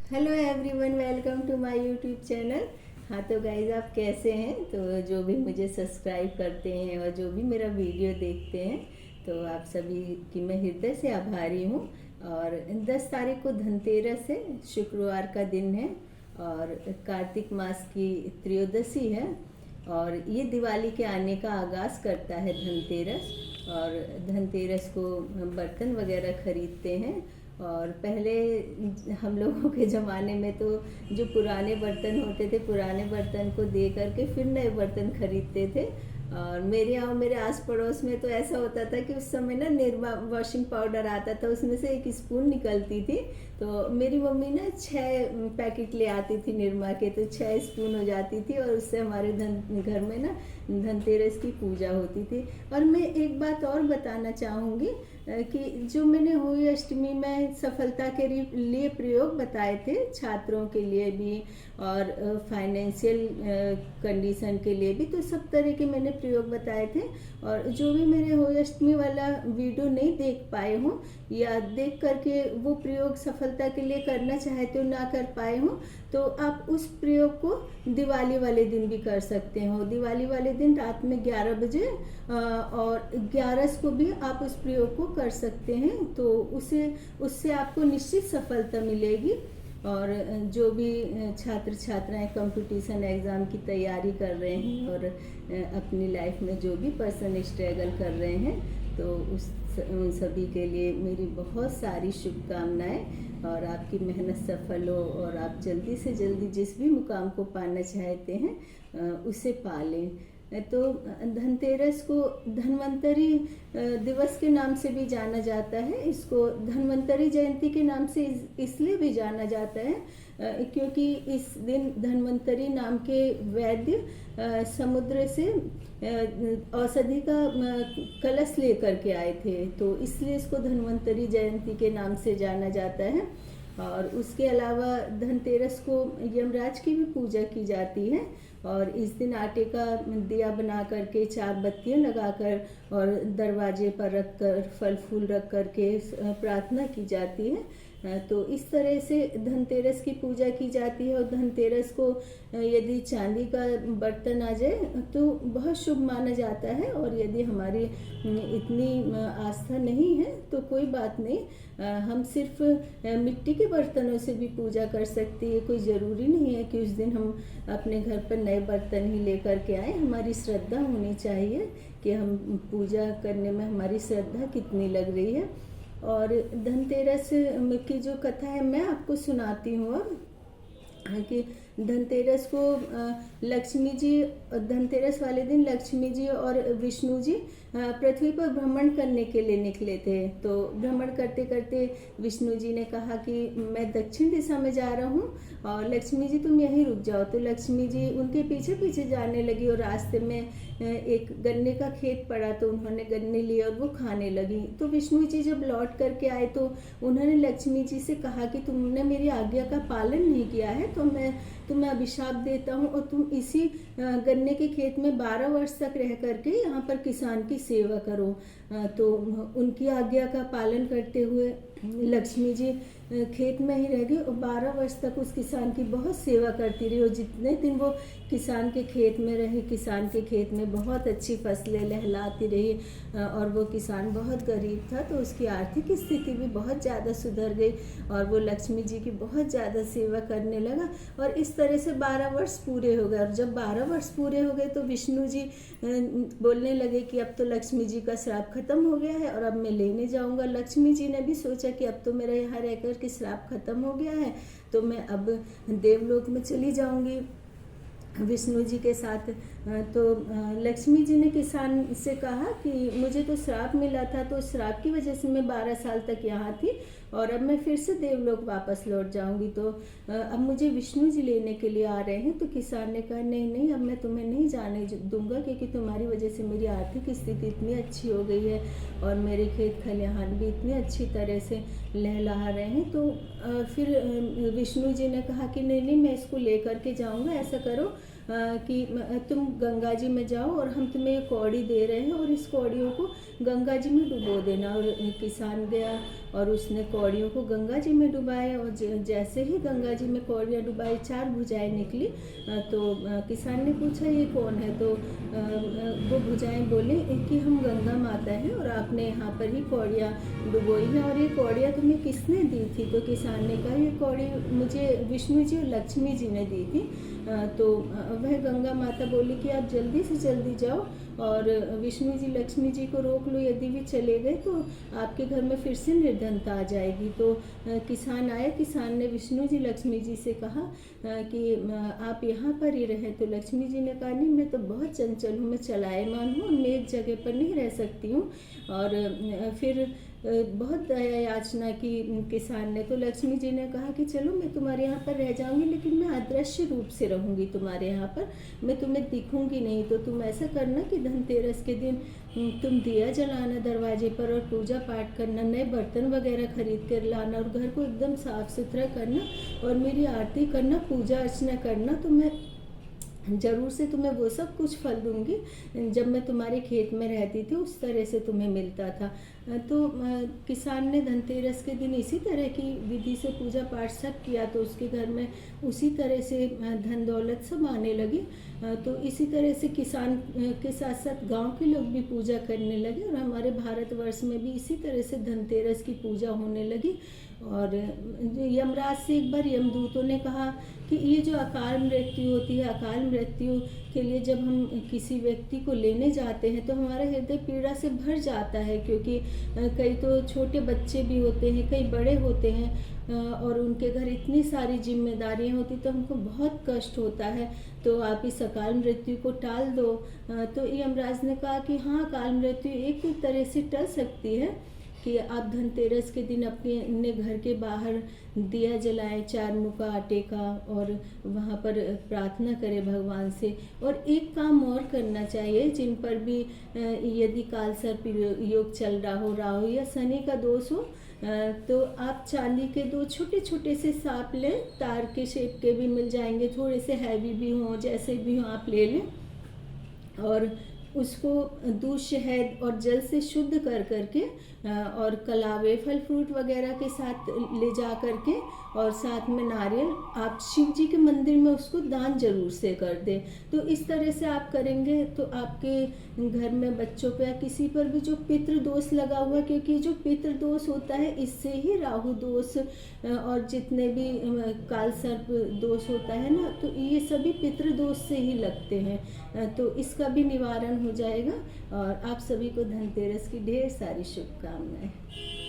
Hello everyone, welcome to my YouTube channel. हाँ तो guys, आप कैसे हैं? तो जो भी मुझे सब्सक्राइब करते हैं और जो भी मेरा वीडियो देखते हैं, तो आप सभी की मैं हृदय से आभारी हूँ। और 10 तारीख को धनतेरस है, शुक्रवार का दिन है और कार्तिक मास की त्रयोदशी है। और ये दिवाली के आने का आगाज़ करता है धनतेरस। और धनतेरस को हम बर्तन वगैरह खरीदते हैं। और पहले हम लोगों के ज़माने में तो जो पुराने बर्तन होते थे, पुराने बर्तन को दे करके फिर नए बर्तन खरीदते थे। और मेरे यहाँ मेरे आस पड़ोस में तो ऐसा होता था कि उस समय ना निरमा वॉशिंग पाउडर आता था, उसमें से एक स्पून निकलती थी। तो मेरी मम्मी ना 6 पैकेट ले आती थी निरमा के, तो 6 स्पून हो जाती थी और उससे हमारे घर में ना धनतेरस की पूजा होती थी। और मैं एक बात और बताना चाहूँगी कि जो मैंने होली अष्टमी में सफलता के लिए प्रयोग बताए थे, छात्रों के लिए भी और फाइनेंशियल कंडीशन के लिए भी, तो सब तरह के मैंने प्रयोग बताए थे। और जो भी मेरे होली अष्टमी वाला वीडियो नहीं देख पाए हों या देख करके वो प्रयोग सफलता के लिए करना चाहते हो ना कर पाए हों, तो आप उस प्रयोग को दिवाली वाले दिन भी कर सकते हो। दिवाली वाले दिन रात में 11 बजे और 11 को भी आप उस प्रयोग को कर सकते हैं। तो उससे आपको निश्चित सफलता मिलेगी। और जो भी छात्र छात्राएं कंपटीशन एग्ज़ाम की तैयारी कर रहे हैं और अपनी लाइफ में जो भी पर्सन स्ट्रगल कर रहे हैं, तो उन सभी के लिए मेरी बहुत सारी शुभकामनाएं। और आपकी मेहनत सफल हो और आप जल्दी से जल्दी जिस भी मुकाम को पाना चाहते हैं उसे पा लें। तो धनतेरस को धन्वंतरी दिवस के नाम से भी जाना जाता है। इसको धन्वंतरी जयंती के नाम से इसलिए भी जाना जाता है क्योंकि इस दिन धन्वंतरी नाम के वैद्य समुद्र से औषधि का कलश लेकर के आए थे, तो इसलिए इसको धन्वंतरी जयंती के नाम से जाना जाता है। और उसके अलावा धनतेरस को यमराज की भी पूजा की जाती है। और इस दिन आटे का दिया बना करके 4 बत्तियां लगाकर और दरवाजे पर रख कर फल फूल रख कर के प्रार्थना की जाती है। तो इस तरह से धनतेरस की पूजा की जाती है। और धनतेरस को यदि चांदी का बर्तन आ जाए तो बहुत शुभ माना जाता है। और यदि हमारी इतनी आस्था नहीं है तो कोई बात नहीं, हम सिर्फ मिट्टी के बर्तनों से भी पूजा कर सकते हैं। कोई ज़रूरी नहीं है कि उस दिन हम अपने घर पर नए बर्तन ही लेकर के आए। हमारी श्रद्धा होनी चाहिए कि हम पूजा करने में हमारी श्रद्धा कितनी लग रही है। और धनतेरस की जो कथा है मैं आपको सुनाती हूँ अब, कि धनतेरस को लक्ष्मी जी, धनतेरस वाले दिन लक्ष्मी जी और विष्णु जी पृथ्वी पर भ्रमण करने के लिए निकले थे। तो भ्रमण करते करते विष्णु जी ने कहा कि मैं दक्षिण दिशा में जा रहा हूँ और लक्ष्मी जी तुम यहीं रुक जाओ। तो लक्ष्मी जी उनके पीछे पीछे जाने लगी और रास्ते में एक गन्ने का खेत पड़ा, तो उन्होंने गन्ने लिए और वो खाने लगी। तो विष्णु जी जब लौट करके आए तो उन्होंने लक्ष्मी जी से कहा कि तुमने मेरी आज्ञा का पालन नहीं किया है, तो मैं तुम्हें अभिशाप देता हूँ और तुम इसी गन्ने के खेत में 12 वर्ष तक रह करके यहाँ पर किसान की सेवा करो। तो उनकी आज्ञा का पालन करते हुए लक्ष्मी जी खेत में ही रह गई और 12 वर्ष तक उस किसान की बहुत सेवा करती रही। और जितने दिन वो किसान के खेत में रही, किसान के खेत में बहुत अच्छी फसलें लहलाती रही। और वो किसान बहुत गरीब था, तो उसकी आर्थिक स्थिति भी बहुत ज़्यादा सुधर गई और वो लक्ष्मी जी की बहुत ज़्यादा सेवा करने लगा। और इस तरह से 12 वर्ष पूरे हो गए। और जब 12 वर्ष पूरे हो गए तो विष्णु जी बोलने लगे कि अब तो लक्ष्मी जी का श्राप खत्म हो गया है और अब मैं लेने जाऊंगा। लक्ष्मी जी ने भी सोचा कि अब तो मेरा यहाँ रहकर के श्राप खत्म हो गया है, तो मैं अब देवलोक में चली जाऊंगी विष्णु जी के साथ। तो लक्ष्मी जी ने किसान से कहा कि मुझे तो श्राप मिला था, तो श्राप की वजह से मैं 12 साल तक यहाँ थी और अब मैं फिर से देवलोक वापस लौट जाऊंगी, तो अब मुझे विष्णु जी लेने के लिए आ रहे हैं। तो किसान ने कहा नहीं नहीं, अब मैं तुम्हें नहीं जाने दूंगा, क्योंकि तुम्हारी वजह से मेरी आर्थिक स्थिति इतनी अच्छी हो गई है और मेरे खेत खलिहान भी इतनी अच्छी तरह से लहलहा रहे हैं। तो फिर विष्णु जी ने कहा कि नहीं नहीं, मैं इसको लेकर के जाऊँगा। ऐसा करो, कि तुम गंगा जी में जाओ और हम तुम्हें ये कौड़ी दे रहे हैं और इस कौड़ियों को गंगा जी में डुबो देना। और किसान गया और उसने कौड़ियों को गंगा जी में डुबाया और जैसे ही गंगा जी में कौड़ियाँ डुबाई 4 भुजाएं निकली। तो किसान ने पूछा ये कौन है? तो वो भुजाएं बोले कि हम गंगा माता हैं और आपने यहाँ पर ही कौड़ियाँ डुबोई हैं और ये कौड़ियाँ तुम्हें किसने दी थी? तो किसान ने कहा ये कौड़ी मुझे विष्णु जी और लक्ष्मी जी ने दी थी। तो वह गंगा माता बोली कि आप जल्दी से जल्दी जाओ और विष्णु जी लक्ष्मी जी को रोक लो, यदि भी चले गए तो आपके घर में फिर से निर्धनता आ जाएगी। तो किसान आया, किसान ने विष्णु जी लक्ष्मी जी से कहा कि आप यहाँ पर ही रहें। तो लक्ष्मी जी ने कहा नहीं, मैं तो बहुत चंचल हूँ, मैं चलायमान हूँ, मैं एक जगह पर नहीं रह सकती हूँ। और फिर बहुत दया याचना की किसान ने। तो लक्ष्मी जी ने कहा कि चलो मैं तुम्हारे यहाँ पर रह जाऊंगी, लेकिन मैं अदृश्य रूप से रहूंगी तुम्हारे यहाँ पर, मैं तुम्हें दिखूंगी नहीं। तो तुम ऐसा करना कि धनतेरस के दिन तुम दिया जलाना दरवाजे पर और पूजा पाठ करना, नए बर्तन वगैरह खरीद कर लाना और घर को एकदम साफ सुथरा करना और मेरी आरती करना, पूजा अर्चना करना। तो मैं ज़रूर से तुम्हें वो सब कुछ फल दूंगी जब मैं तुम्हारे खेत में रहती थी उस तरह से तुम्हें मिलता था। तो किसान ने धनतेरस के दिन इसी तरह की विधि से पूजा पाठ सब किया, तो उसके घर में उसी तरह से धन दौलत सब आने लगी। तो इसी तरह से किसान के साथ साथ गांव के लोग भी पूजा करने लगे और हमारे भारतवर्ष में भी इसी तरह से धनतेरस की पूजा होने लगी। और यमराज से एक बार यमदूतों ने कहा कि ये जो अकाल मृत्यु होती है, अकाल मृत्यु के लिए जब हम किसी व्यक्ति को लेने जाते हैं तो हमारा हृदय पीड़ा से भर जाता है, क्योंकि कई तो छोटे बच्चे भी होते हैं, कई बड़े होते हैं और उनके घर इतनी सारी जिम्मेदारियां होती, तो हमको बहुत कष्ट होता है। तो आप इस अकाल मृत्यु को टाल दो। तो यमराज ने कहा कि हाँ, अकाल मृत्यु एक तरह से टल सकती है कि आप धनतेरस के दिन अपने घर के बाहर दिया जलाएं 4 मुखा आटे का और वहाँ पर प्रार्थना करें भगवान से। और एक काम और करना चाहिए, जिन पर भी यदि काल सर्प योग चल रहा हो, राहु या शनि का दोष हो, तो आप चांदी के 2 छोटे छोटे से सांप लें, तार के शेप के भी मिल जाएंगे, थोड़े से हैवी भी हों, जैसे भी हों आप ले लें और उसको दूध शहद और जल से शुद्ध कर करके और कलावे फल फ्रूट वगैरह के साथ ले जा करके और साथ में नारियल आप शिव जी के मंदिर में उसको दान जरूर से कर दें। तो इस तरह से आप करेंगे तो आपके घर में बच्चों पे या किसी पर भी जो पितृ दोष लगा हुआ, क्योंकि जो पितृ दोष होता है इससे ही राहु दोष और जितने भी काल सर्प दोष होता है ना, तो ये सभी पितृ दोष से ही लगते हैं। तो इसका भी निवारण हो जाएगा और आप सभी को धनतेरस की ढेर सारी शुभकामनाएं।